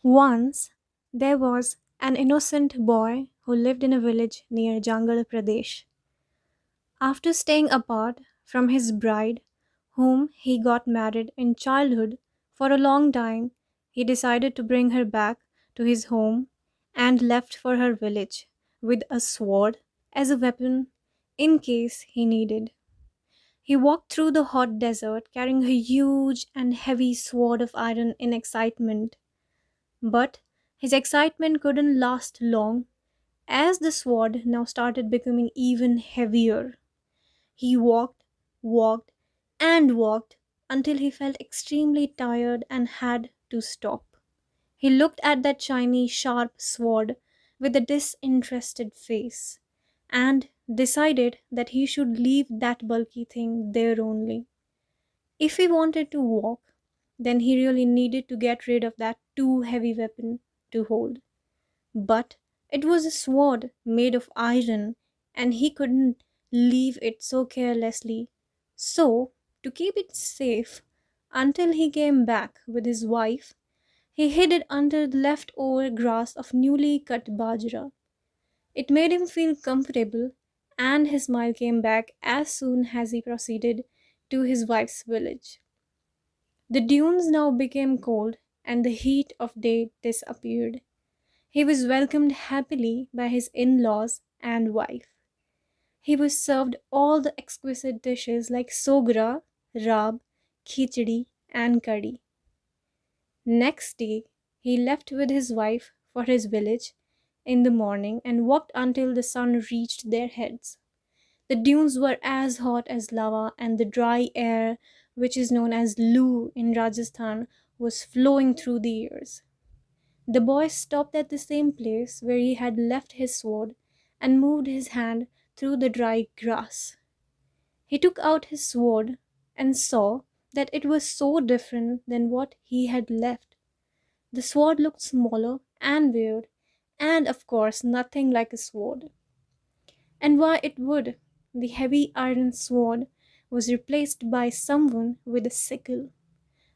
Once there was an innocent boy who lived in a village near Jangal Pradesh. After staying apart from his bride, whom he got married in childhood for a long time, he decided to bring her back to his home and left for her village with a sword as a weapon in case he needed. He walked through the hot desert carrying a huge and heavy sword of iron in excitement. But his excitement couldn't last long, as the sword now started becoming even heavier. He walked, walked, and walked until he felt extremely tired and had to stop. He looked at that shiny, sharp sword with a disinterested face and decided that he should leave that bulky thing there only. If he wanted to walk, then he really needed to get rid of that too heavy weapon to hold. But it was a sword made of iron, and he couldn't leave it so carelessly. So, to keep it safe until he came back with his wife, he hid it under the leftover grass of newly cut bajra. It made him feel comfortable, and his smile came back as soon as he proceeded to his wife's village. The dunes now became cold, and the heat of day disappeared. He was welcomed happily by his in laws and wife. He was served all the exquisite dishes like sogra, rab, khichdi, and curry. Next day, he left with his wife for his village in the morning and walked until the sun reached their heads. The dunes were as hot as lava, and the dry air, which is known as loo in Rajasthan, was flowing through the ears. The boy stopped at the same place where he had left his sword and moved his hand through the dry grass. He took out his sword and saw that it was so different than what he had left. The sword looked smaller and weird, and of course, nothing like a sword. And why it would? The heavy iron sword was replaced by someone with a sickle.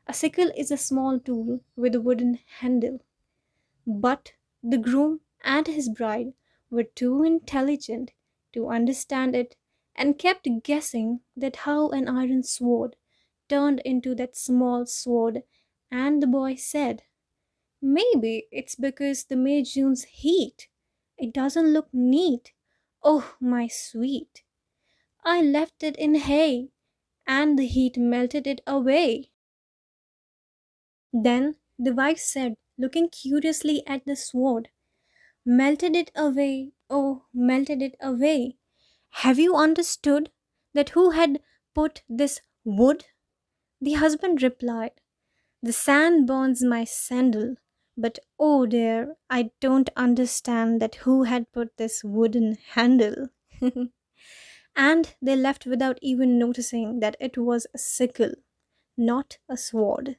A sickle is a small tool with a wooden handle. But the groom and his bride were too intelligent to understand it and kept guessing that how an iron sword turned into that small sword, and the boy said, maybe it's because the June's heat. It doesn't look neat. Oh, my sweet. I left it in hay, and the heat melted it away. Then the wife said, looking curiously at the sword, melted it away, oh, melted it away. Have you understood that who had put this wood? The husband replied, the sand burns my sandal, but oh dear, I don't understand that who had put this wooden handle. And they left without even noticing that it was a sickle, not a sword.